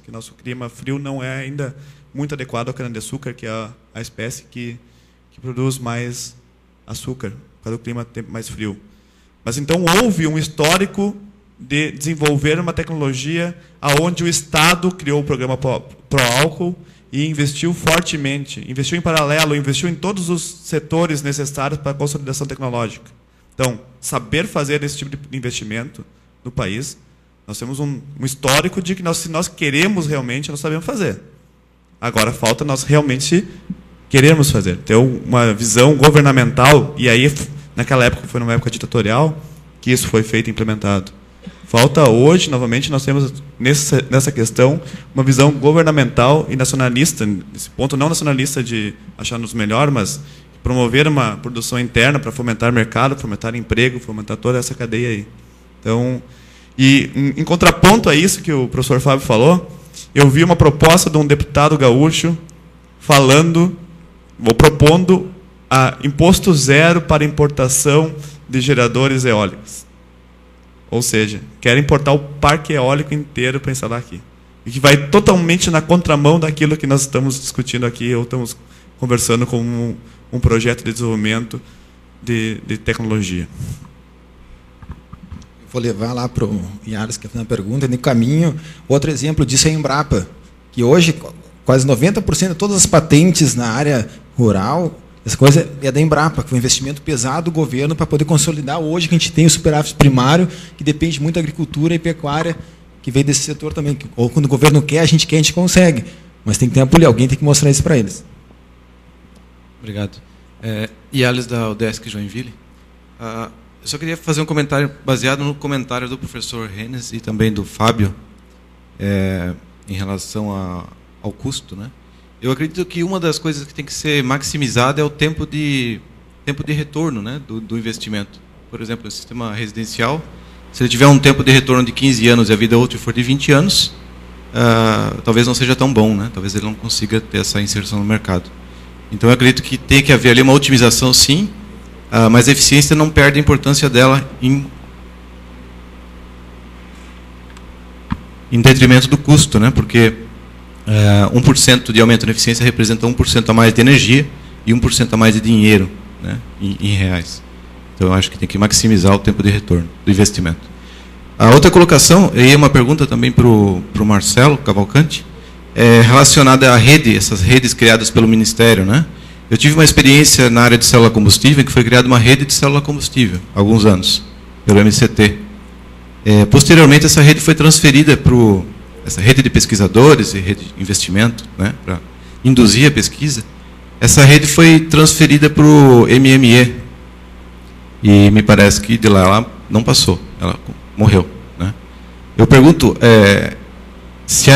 que nosso clima frio não é ainda muito adequado ao cana-de-açúcar, que é a espécie que produz mais açúcar, por causa do clima mais frio. Mas então houve um histórico de desenvolver uma tecnologia aonde o Estado criou o programa Pró-Álcool e investiu fortemente, investiu em paralelo, investiu em todos os setores necessários para a consolidação tecnológica. Então, saber fazer esse tipo de investimento no país, nós temos um histórico de que se nós queremos realmente, nós sabemos fazer. Agora, falta nós realmente queremos fazer, ter uma visão governamental, e aí, naquela época, foi numa época ditatorial, que isso foi feito e implementado. Falta hoje, novamente, nós temos nessa questão uma visão governamental e nacionalista, nesse ponto não nacionalista de achar-nos melhor, mas promover uma produção interna para fomentar mercado, fomentar emprego, fomentar toda essa cadeia aí. Então, e em contraponto a isso que o professor Fábio falou, eu vi uma proposta de um deputado gaúcho propondo imposto zero para importação de geradores eólicos. Ou seja, quer importar o parque eólico inteiro para instalar aqui. E que vai totalmente na contramão daquilo que nós estamos discutindo aqui, ou estamos conversando com um projeto de desenvolvimento de tecnologia. Vou levar lá para o Yaris, que é a pergunta, no caminho. Outro exemplo disso é a Embrapa, que hoje quase 90% de todas as patentes na área rural, essa coisa é da Embrapa, que foi um investimento pesado do governo para poder consolidar hoje que a gente tem o superávit primário, que depende muito da agricultura e pecuária, que vem desse setor também. Ou quando o governo quer, a gente consegue. Mas tem que ter uma política, alguém tem que mostrar isso para eles. Obrigado. Yalis, da UDESC Joinville. Eu só queria fazer um comentário baseado no comentário do professor Hennes e também do Fábio, em relação ao custo, né? Eu acredito que uma das coisas que tem que ser maximizada é o tempo de retorno, né, do investimento. Por exemplo, o sistema residencial, se ele tiver um tempo de retorno de 15 anos e a vida útil for de 20 anos, talvez não seja tão bom, né? Talvez ele não consiga ter essa inserção no mercado. Então, eu acredito que tem que haver ali uma otimização, sim, mas a eficiência não perde a importância dela em detrimento do custo, né? Porque 1% de aumento na eficiência representa 1% a mais de energia e 1% a mais de dinheiro, né, em reais. Então, eu acho que tem que maximizar o tempo de retorno do investimento. A outra colocação, e uma pergunta também para o Marcelo Cavalcante, relacionada à rede, essas redes criadas pelo Ministério, né? Eu tive uma experiência na área de célula combustível, que foi criada uma rede de célula combustível, há alguns anos, pelo MCT. Posteriormente, essa rede foi transferida para essa rede de pesquisadores e rede de investimento, né, para induzir a pesquisa. Essa rede foi transferida para o MME. E me parece que de lá ela não passou, ela morreu, né? Eu pergunto se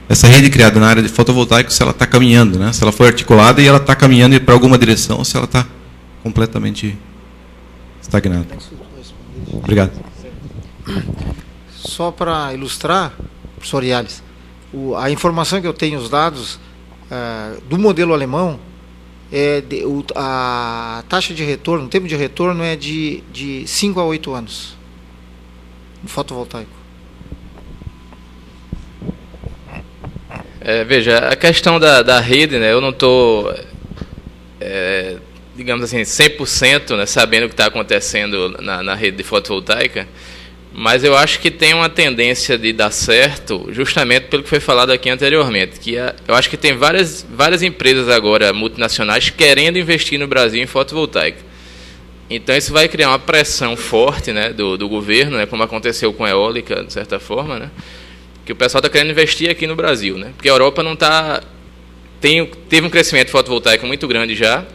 essa rede criada na área de fotovoltaico, se ela está caminhando, né? Se ela foi articulada e ela está caminhando para alguma direção, ou se ela está completamente estagnada. Obrigado. Só para ilustrar, professor Yalis, a informação que eu tenho, os dados do modelo alemão, a taxa de retorno, o tempo de retorno é de 5 a 8 anos no fotovoltaico. Veja, a questão da rede, né, eu não estou, digamos assim, 100%, né, sabendo o que está acontecendo na rede de fotovoltaica, mas eu acho que tem uma tendência de dar certo justamente pelo que foi falado aqui anteriormente, que eu acho que tem várias empresas agora multinacionais querendo investir no Brasil em fotovoltaica. Então isso vai criar uma pressão forte, né, do governo, né, como aconteceu com a eólica, de certa forma, né, que o pessoal está querendo investir aqui no Brasil, né, porque a Europa não está... Teve um crescimento fotovoltaico muito grande já,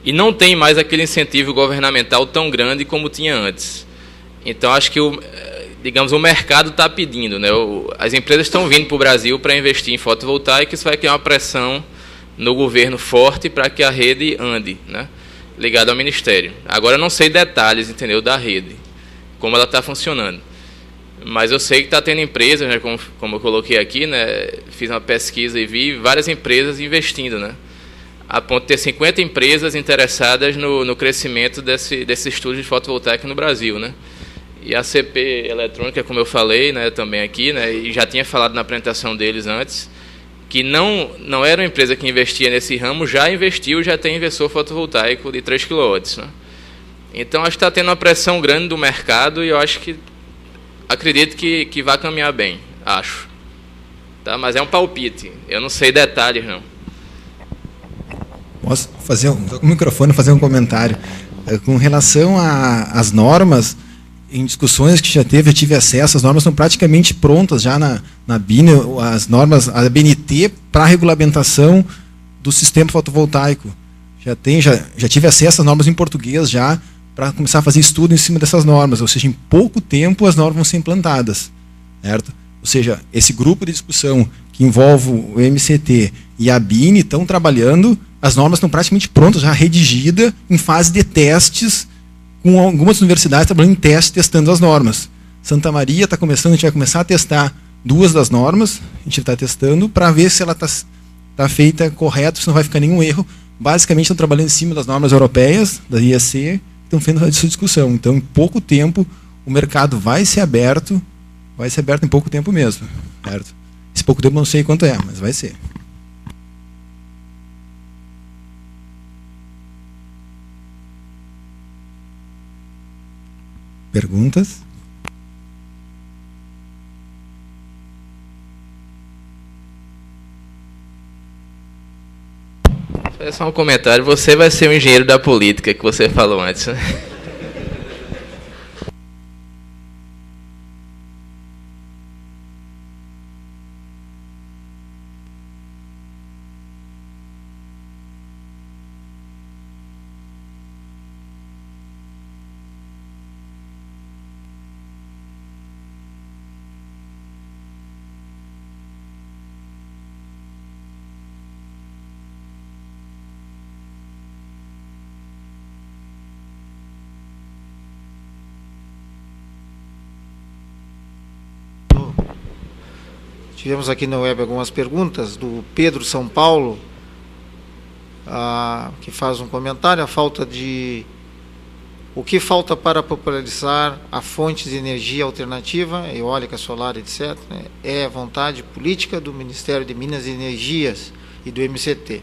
e não tem mais aquele incentivo governamental tão grande como tinha antes. Então, acho que digamos, o mercado está pedindo, né? As empresas estão vindo para o Brasil para investir em fotovoltaica, isso vai criar uma pressão no governo forte para que a rede ande, né? Ligada ao Ministério. Agora, eu não sei detalhes, entendeu, da rede, como ela está funcionando. Mas eu sei que está tendo empresas, né, como eu coloquei aqui, né? Fiz uma pesquisa e vi várias empresas investindo, né? A ponto de ter 50 empresas interessadas no crescimento desse estudo de fotovoltaica no Brasil, né? E a CP Eletrônica, como eu falei, né, também aqui, né, e já tinha falado na apresentação deles antes, que não era uma empresa que investia nesse ramo, já investiu, já tem inversor fotovoltaico de 3 kW. Né? Então, acho que está tendo uma pressão grande do mercado e eu acredito que vai caminhar bem, acho. Tá? Mas é um palpite, eu não sei detalhes, não. Posso fazer o microfone fazer um comentário? Com relação às normas, em discussões que já teve, eu tive acesso, as normas estão praticamente prontas já na BIN, as normas, a BNT para a regulamentação do sistema fotovoltaico. Já tive acesso às normas em português já, para começar a fazer estudo em cima dessas normas, ou seja, em pouco tempo as normas vão ser implantadas, certo? Ou seja, esse grupo de discussão que envolve o MCT e a BIN estão trabalhando, as normas estão praticamente prontas, já redigidas, em fase de testes, com algumas universidades trabalhando em teste, testando as normas. Santa Maria está começando, a gente vai começar a testar 2 das normas, a gente está testando, para ver se ela está feita correta, se não vai ficar nenhum erro. Basicamente estão trabalhando em cima das normas europeias, da IEC, estão fazendo essa discussão. Então, em pouco tempo, o mercado vai ser aberto em pouco tempo mesmo. Certo? Esse pouco tempo não sei quanto é, mas vai ser. Perguntas? É só um comentário. Você vai ser o engenheiro da política que você falou antes, né? Tivemos aqui na web algumas perguntas do Pedro São Paulo, que faz um comentário: o que falta para popularizar a fonte de energia alternativa, eólica, solar, etc., é vontade política do Ministério de Minas e Energias e do MCT.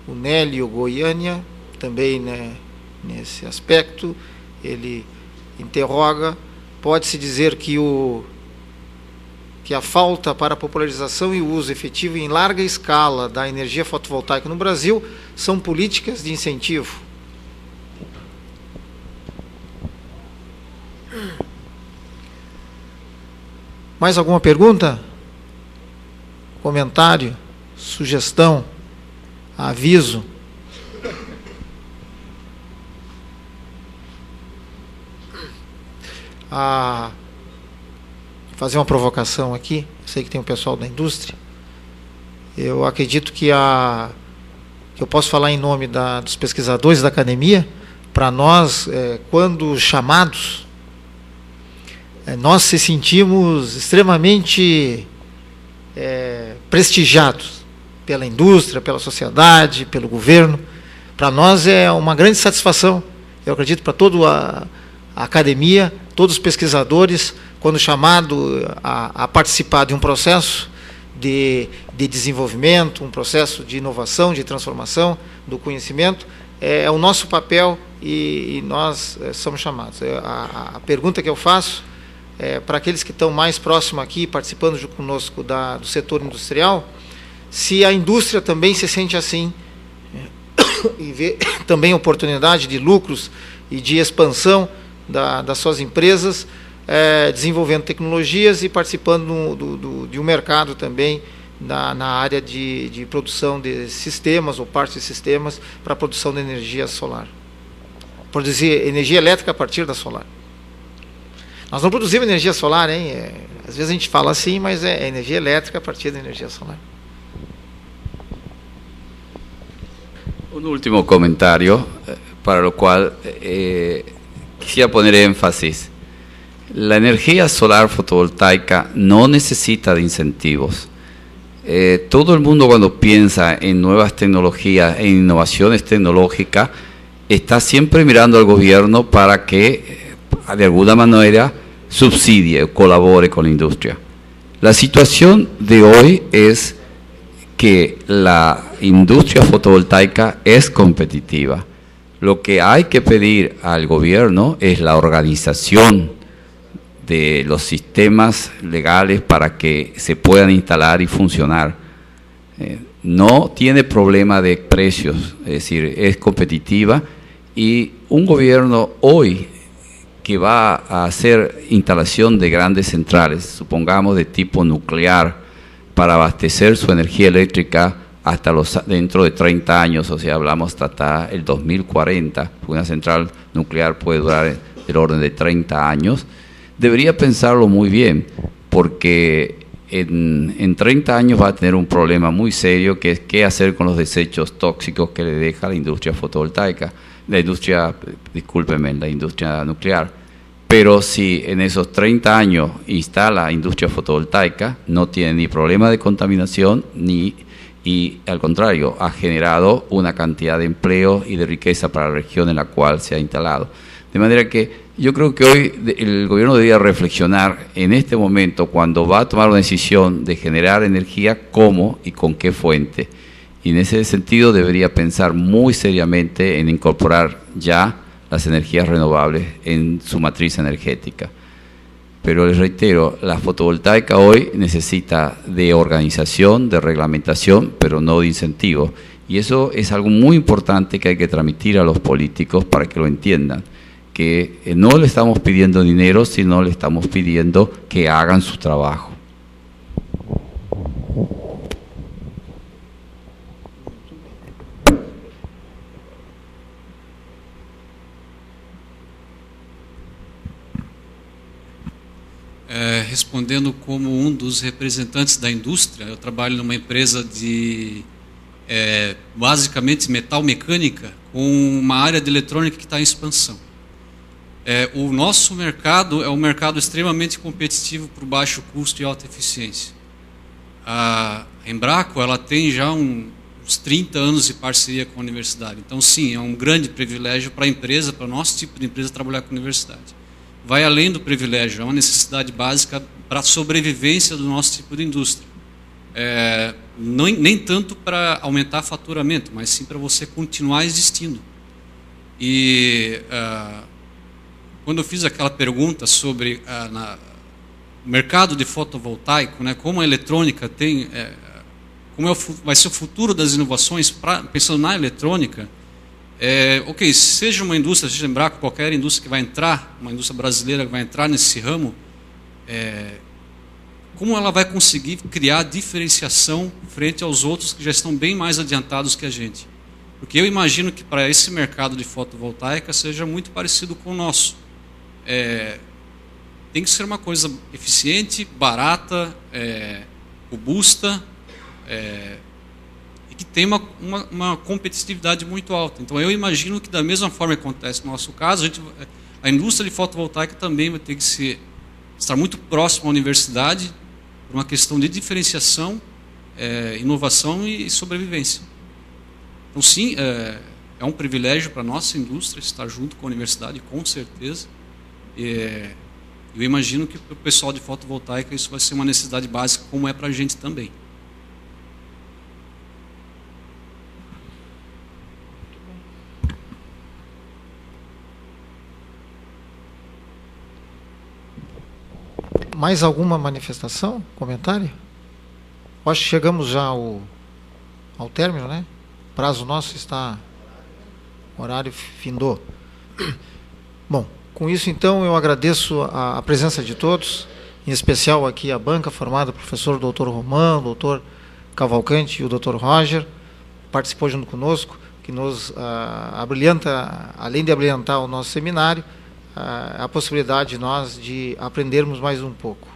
O Nélio Goiânia, também, né, nesse aspecto, ele interroga: pode-se dizer que a falta para a popularização e o uso efetivo em larga escala da energia fotovoltaica no Brasil são políticas de incentivo? Mais alguma pergunta? Comentário? Sugestão? Aviso? Fazer uma provocação aqui, eu sei que tem o pessoal da indústria. Eu acredito que eu posso falar em nome dos pesquisadores da academia. Para nós, quando chamados, nós se sentimos extremamente prestigiados pela indústria, pela sociedade, pelo governo. Para nós é uma grande satisfação. Eu acredito para toda a academia, todos os pesquisadores, quando chamado a participar de um processo de desenvolvimento, um processo de inovação, de transformação do conhecimento, é o nosso papel e nós somos chamados. A pergunta que eu faço para aqueles que estão mais próximos aqui, participando junto conosco do setor industrial, se a indústria também se sente assim e vê também oportunidade de lucros e de expansão das suas empresas, desenvolvendo tecnologias e participando de um mercado também na área de produção de sistemas ou partes de sistemas para a produção de energia solar. Produzir energia elétrica a partir da solar. Nós não produzimos energia solar, hein? Às vezes a gente fala assim, mas é energia elétrica a partir da energia solar. Un último comentario, para lo cual quisiera poner énfasis. La energía solar fotovoltaica no necesita de incentivos. Todo el mundo, cuando piensa en nuevas tecnologías, en innovaciones tecnológicas, está siempre mirando al gobierno para que de alguna manera subsidie o colabore con la industria. La situación de hoy es que la industria fotovoltaica es competitiva. Lo que hay que pedir al gobierno es la organización de los sistemas legales para que se puedan instalar y funcionar. No tiene problema de precios, es decir, es competitiva, y un gobierno hoy que va a hacer instalación de grandes centrales, supongamos de tipo nuclear, para abastecer su energía eléctrica hasta dentro de 30 años, o sea, hablamos hasta el 2040, una central nuclear puede durar del orden de 30 años, debería pensarlo muy bien, porque en 30 años va a tener un problema muy serio, que es qué hacer con los desechos tóxicos que le deja la industria fotovoltaica, la industria nuclear. Pero si en esos 30 años instala industria fotovoltaica, no tiene ni problema de contaminación, y al contrario, ha generado una cantidad de empleo y de riqueza para la región en la cual se ha instalado. De manera que yo creo que hoy el gobierno debería reflexionar en este momento, cuando va a tomar una decisión de generar energía, cómo y con qué fuente. Y en ese sentido debería pensar muy seriamente en incorporar ya las energías renovables en su matriz energética. Pero les reitero, la fotovoltaica hoy necesita de organización, de reglamentación, pero no de incentivos. Y eso es algo muy importante que hay que transmitir a los políticos para que lo entiendan, que no le estamos pidiendo dinero, sino le estamos pidiendo que hagan su trabajo. Respondendo como dos representantes da indústria, eu trabalho numa empresa de basicamente metal mecânica, com uma área de eletrônica que está em expansão. O nosso mercado é um mercado extremamente competitivo por baixo custo e alta eficiência. A Embraco, ela tem já uns 30 anos de parceria com a universidade. Então, sim, é um grande privilégio para a empresa, para o nosso tipo de empresa, trabalhar com a universidade. Vai além do privilégio, é uma necessidade básica para a sobrevivência do nosso tipo de indústria. Nem tanto para aumentar faturamento, mas sim para você continuar existindo. E quando eu fiz aquela pergunta sobre o mercado de fotovoltaico, né, como a eletrônica tem, como vai ser o futuro das inovações, pensando na eletrônica, ok, seja uma indústria, seja Embraco, qualquer indústria que vai entrar, uma indústria brasileira que vai entrar nesse ramo, como ela vai conseguir criar diferenciação frente aos outros que já estão bem mais adiantados que a gente? Porque eu imagino que para esse mercado de fotovoltaica seja muito parecido com o nosso. Tem que ser uma coisa eficiente, barata, robusta, e que tem uma competitividade muito alta. Então, eu imagino que, da mesma forma que acontece no nosso caso, a indústria de fotovoltaica também vai ter que estar muito próxima à universidade, por uma questão de diferenciação, inovação e sobrevivência. Então, sim, é um privilégio para a nossa indústria estar junto com a universidade, com certeza. Eu imagino que para o pessoal de fotovoltaica isso vai ser uma necessidade básica, como é para a gente também. Mais alguma manifestação, comentário? Acho que chegamos já ao término, né? O prazo nosso está, o horário findou. Bom, com isso então eu agradeço a presença de todos, em especial aqui a banca formada pelo professor Dr. Romão, o Dr. Cavalcante e o Dr. Roger, participou junto conosco, que nos abrilhanta, além de abrilhantar o nosso seminário, a possibilidade de nós de aprendermos mais um pouco.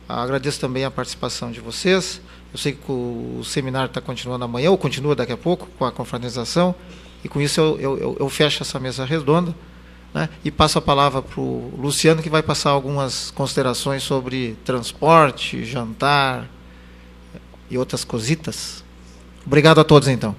Agradeço também a participação de vocês. Eu sei que o seminário está continuando amanhã, ou continua daqui a pouco, com a confraternização, e com isso eu fecho essa mesa redonda, né, e passo a palavra para o Luciano, que vai passar algumas considerações sobre transporte, jantar e outras cositas. Obrigado a todos, então.